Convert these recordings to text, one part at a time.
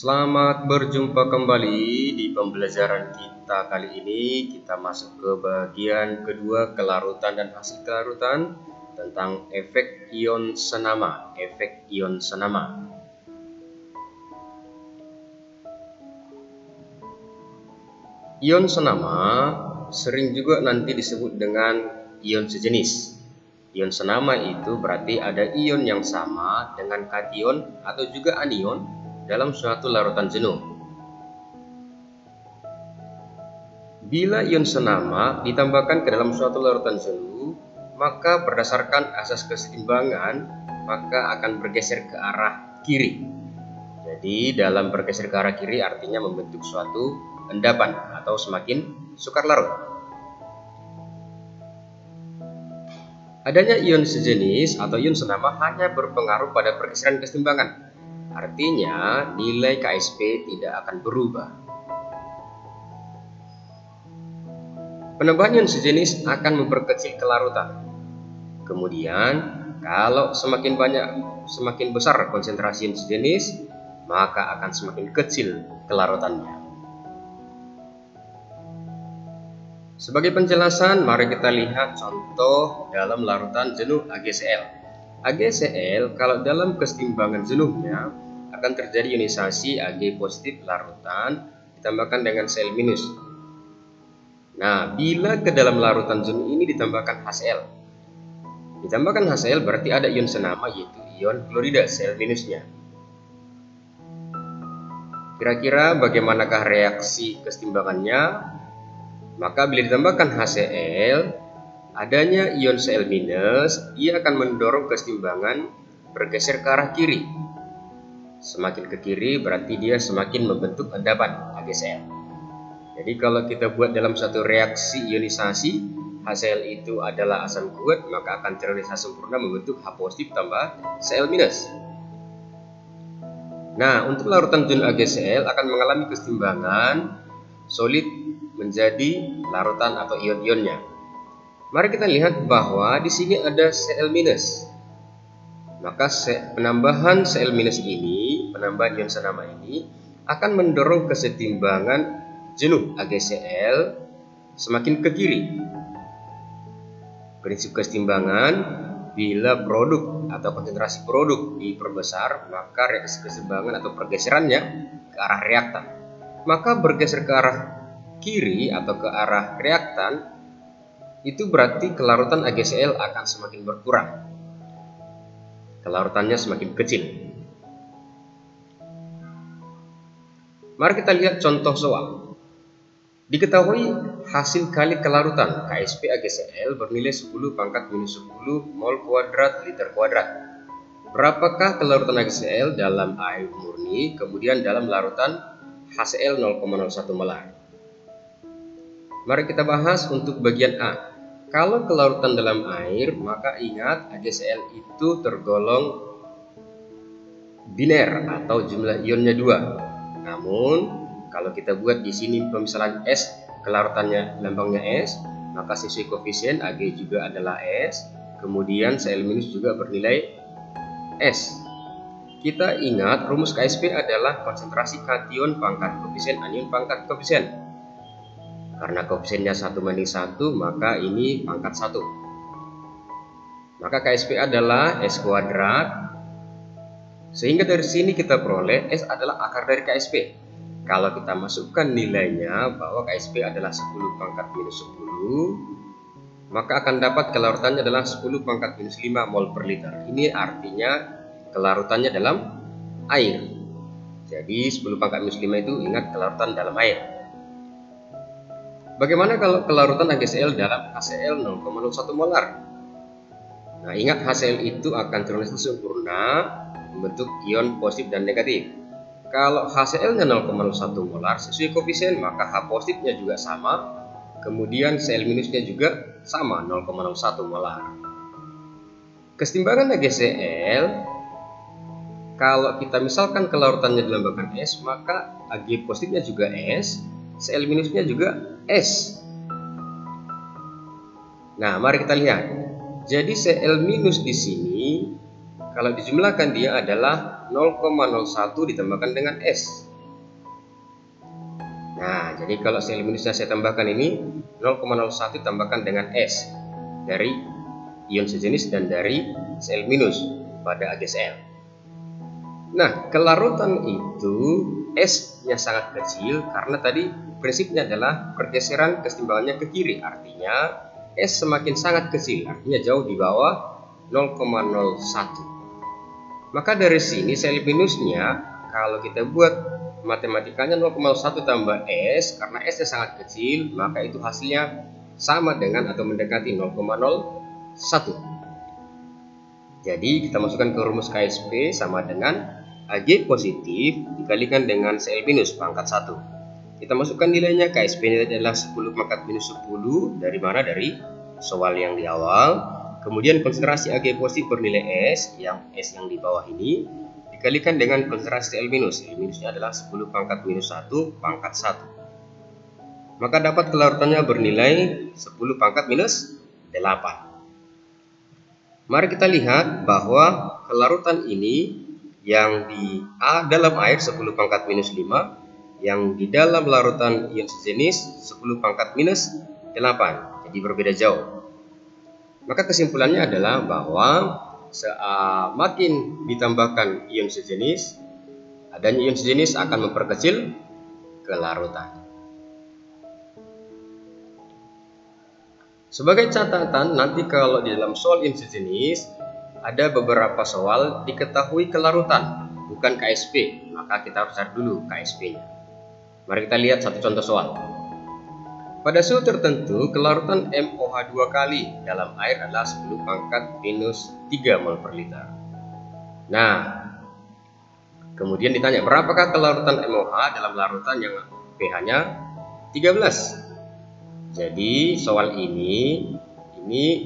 Selamat berjumpa kembali di pembelajaran kita kali ini. Kita masuk ke bagian kedua, kelarutan dan hasil kelarutan, tentang efek ion senama. Efek ion senama. Ion senama sering juga nanti disebut dengan ion sejenis. Ion senama itu berarti ada ion yang sama dengan kation atau juga anion dalam suatu larutan jenuh. Bila ion senama ditambahkan ke dalam suatu larutan jenuh, maka berdasarkan asas keseimbangan, maka akan bergeser ke arah kiri. Jadi dalam bergeser ke arah kiri artinya membentuk suatu endapan atau semakin sukar larut. Adanya ion sejenis atau ion senama hanya berpengaruh pada pergeseran keseimbangan. Artinya nilai KSP tidak akan berubah. Penambahan ion sejenis akan memperkecil kelarutan. Kemudian kalau semakin besar konsentrasi ion sejenis, maka akan semakin kecil kelarutannya. Sebagai penjelasan, mari kita lihat contoh dalam larutan jenuh AgCl. AgCl kalau dalam keseimbangan jenuhnya akan terjadi ionisasi Ag positif larutan ditambahkan dengan Cl minus. Nah, bila ke dalam larutan jenuh ini ditambahkan HCl. Ditambahkan HCl berarti ada ion senama yaitu ion klorida Cl minusnya. Kira-kira bagaimanakah reaksi keseimbangannya? Maka bila ditambahkan HCl, adanya ion Cl minus, ia akan mendorong keseimbangan bergeser ke arah kiri. Semakin ke kiri berarti dia semakin membentuk endapan AgCl. Jadi kalau kita buat dalam satu reaksi ionisasi, HCl itu adalah asam kuat, maka akan terionisasi sempurna membentuk H positif tambah Cl minus. Nah, untuk larutan jenuh AgCl akan mengalami keseimbangan solid menjadi larutan atau ion-ionnya. Mari kita lihat bahwa di sini ada Cl minus. Maka penambahan Cl minus ini, penambahan ion senama ini akan mendorong kesetimbangan jenuh AgCl semakin ke kiri. Prinsip kesetimbangan, bila produk atau konsentrasi produk diperbesar, maka reaksi keseimbangan atau pergeserannya ke arah reaktan. Maka bergeser ke arah kiri atau ke arah reaktan, itu berarti kelarutan AgCl akan semakin berkurang. Kelarutannya semakin kecil. Mari kita lihat contoh soal. Diketahui hasil kali kelarutan KSP AgCl bernilai 10 pangkat minus 10 mol kuadrat liter kuadrat. Berapakah kelarutan AgCl dalam air murni, kemudian dalam larutan HCl 0,01 molar? Mari kita bahas untuk bagian A. Kalau kelarutan dalam air, maka ingat AgCl itu tergolong biner atau jumlah ionnya 2. Namun kalau kita buat di sini pemisalan S, kelarutannya lambangnya S, maka sesuai koefisien Ag juga adalah S, kemudian Cl minus juga bernilai S. Kita ingat rumus KSP adalah konsentrasi kation pangkat koefisien anion pangkat koefisien. Karena koefisiennya 1 banding 1, maka ini pangkat 1. Maka KSP adalah S kuadrat. Sehingga dari sini kita peroleh S adalah akar dari KSP. Kalau kita masukkan nilainya bahwa KSP adalah 10 pangkat minus 10, maka akan dapat kelarutannya adalah 10 pangkat minus 5 mol per liter. Ini artinya kelarutannya dalam air. Jadi 10 pangkat minus 5 itu ingat kelarutan dalam air. Bagaimana kalau kelarutan AgCl dalam HCl 0,01 molar? Nah, ingat HCl itu akan terionisasi sempurna membentuk ion positif dan negatif. Kalau HCl-nya 0,01 molar sesuai koefisien, maka H positifnya juga sama, kemudian Cl minusnya juga sama 0,01 molar. Keseimbangan AgCl, kalau kita misalkan kelarutannya dilambangkan S, maka Ag positifnya juga S, Cl minusnya juga S. Nah, mari kita lihat. Jadi Cl minus di sini kalau dijumlahkan dia adalah 0,01 ditambahkan dengan S. Nah, jadi kalau sel minusnya saya tambahkan ini 0,01 tambahkan dengan S dari ion sejenis dan dari sel minus pada AgSL. Nah, kelarutan itu S-nya sangat kecil karena tadi prinsipnya adalah pergeseran kesetimbangannya ke kiri. Artinya S semakin sangat kecil, artinya jauh di bawah 0,01. Maka dari sini sel minusnya kalau kita buat matematikanya 0,1 tambah S, karena S-nya sangat kecil, maka itu hasilnya sama dengan atau mendekati 0,01. Jadi kita masukkan ke rumus KSP sama dengan Ag positif dikalikan dengan Cl minus pangkat 1. Kita masukkan nilainya, KSP nilainya adalah 10 pangkat minus 10. Dari mana? Dari soal yang di awal. Kemudian konsentrasi Ag positif bernilai S, yang S yang di bawah ini, dikalikan dengan konsentrasi Cl minus. Cl minusnya adalah 10 pangkat minus 1 pangkat 1. Maka dapat kelarutannya bernilai 10 pangkat minus 8. Mari kita lihat bahwa kelarutan ini yang di A dalam air 10 pangkat minus 5, yang di dalam larutan ion sejenis 10 pangkat minus 8. Jadi berbeda jauh. Maka kesimpulannya adalah bahwa semakin ditambahkan ion sejenis, adanya ion sejenis akan memperkecil kelarutan. Sebagai catatan, nanti kalau di dalam soal ion sejenis ada beberapa soal diketahui kelarutan, bukan KSP, maka kita harus cari dulu KSP-nya. Mari kita lihat satu contoh soal. Pada suhu tertentu, kelarutan MOH 2 kali dalam air adalah 10 pangkat minus 3 mol per liter. Nah, kemudian ditanya, berapakah kelarutan MOH dalam larutan yang pH-nya 13? Jadi, soal ini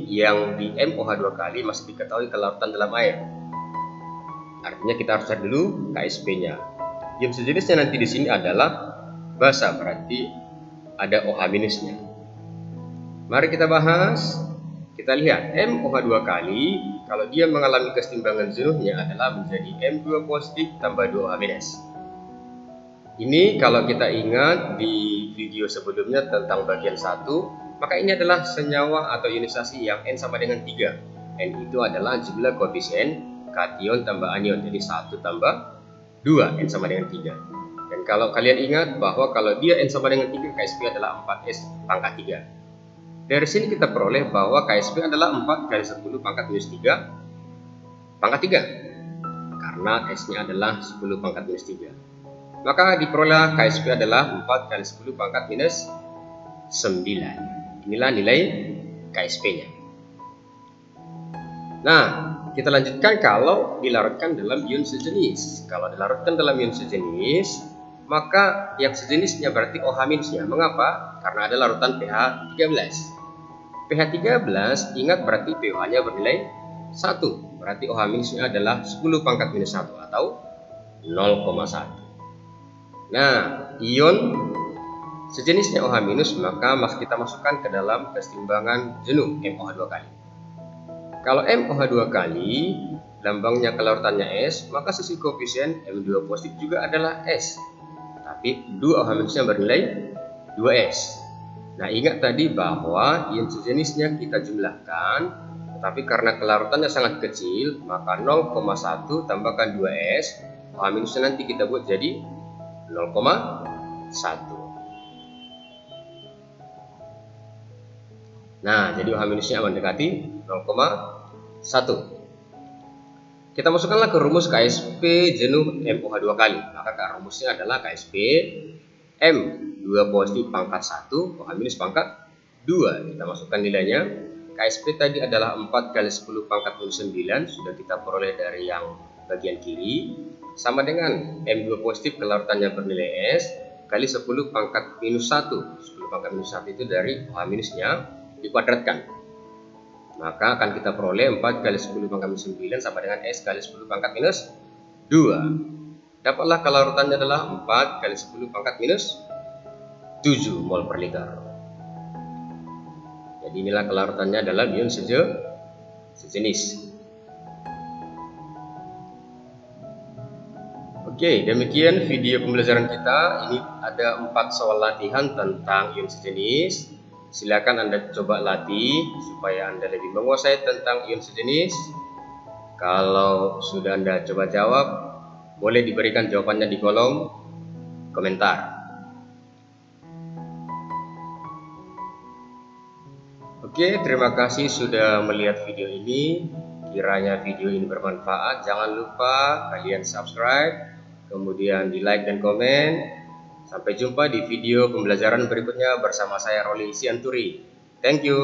yang di MOH 2 kali masih diketahui kelarutan dalam air. Artinya kita harus cari dulu KSP-nya. Ion sejenisnya nanti di sini adalah basa, berarti ada OH minusnya. Mari kita bahas. Kita lihat MOH 2 kali, kalau dia mengalami kesetimbangan jenuhnya adalah menjadi M2 positif tambah 2 OH minus. Ini kalau kita ingat di video sebelumnya tentang bagian 1, maka ini adalah senyawa atau ionisasi yang N sama dengan 3. N itu adalah jumlah koefisien kation tambah anion, jadi 1 tambah 2, N sama dengan 3. Dan kalau kalian ingat bahwa kalau dia N sama dengan 3, KSP adalah 4S pangkat 3. Dari sini kita peroleh bahwa KSP adalah 4 kali 10 pangkat minus 3 pangkat 3. Karena S-nya adalah 10 pangkat minus 3. Maka diperoleh KSP adalah 4 kali 10 pangkat minus 9. Inilah nilai KSP-nya. Nah, kita lanjutkan kalau dilarutkan dalam ion sejenis. Kalau dilarutkan dalam ion sejenis, maka yang sejenisnya berarti OH minusnya. Mengapa? Karena ada larutan pH 13. pH 13, ingat berarti pH-nya bernilai 1. Berarti OH minusnya adalah 10 pangkat minus 1 atau 0,1. Nah, ion sejenisnya OH minus, maka kita masukkan ke dalam kesetimbangan jenuh MOH 2 kali. Kalau MOH 2 kali, lambangnya kelarutannya S, maka sisi koefisien M2 positif juga adalah S. Tapi 2 OH minusnya bernilai 2S. Nah, ingat tadi bahwa ion sejenisnya kita jumlahkan, tetapi karena kelarutannya sangat kecil, maka 0,1 tambahkan 2S, OH minusnya nanti kita buat jadi 0,1. Nah, jadi OH minusnya mendekati 0,1. Kita masukkanlah ke rumus KSP jenuh MOH 2 kali. Maka rumusnya adalah KSP M2 positif pangkat 1, OH minus pangkat 2. Kita masukkan nilainya. KSP tadi adalah 4 kali 10 pangkat minus 9. Sudah kita peroleh dari yang bagian kiri. Sama dengan M2 positif kelarutannya bernilai S kali 10 pangkat minus 1. 10 pangkat minus 1 itu dari OH minusnya dikuadratkan, maka akan kita peroleh 4 kali 10 pangkat minus 9 sama dengan S kali 10 pangkat minus 2. Dapatlah kelarutannya adalah 4 kali 10 pangkat minus 7 mol per liter. Jadi inilah kelarutannya adalah ion sejenis. Oke, demikian video pembelajaran kita. Ini ada 4 soal latihan tentang ion sejenis. Silakan Anda coba latih supaya Anda lebih menguasai tentang ion sejenis. Kalau sudah Anda coba jawab, boleh diberikan jawabannya di kolom komentar. Oke, terima kasih sudah melihat video ini. Kiranya video ini bermanfaat, jangan lupa kalian subscribe, kemudian di like dan komen. Sampai jumpa di video pembelajaran berikutnya bersama saya Roli Sianturi. Thank you.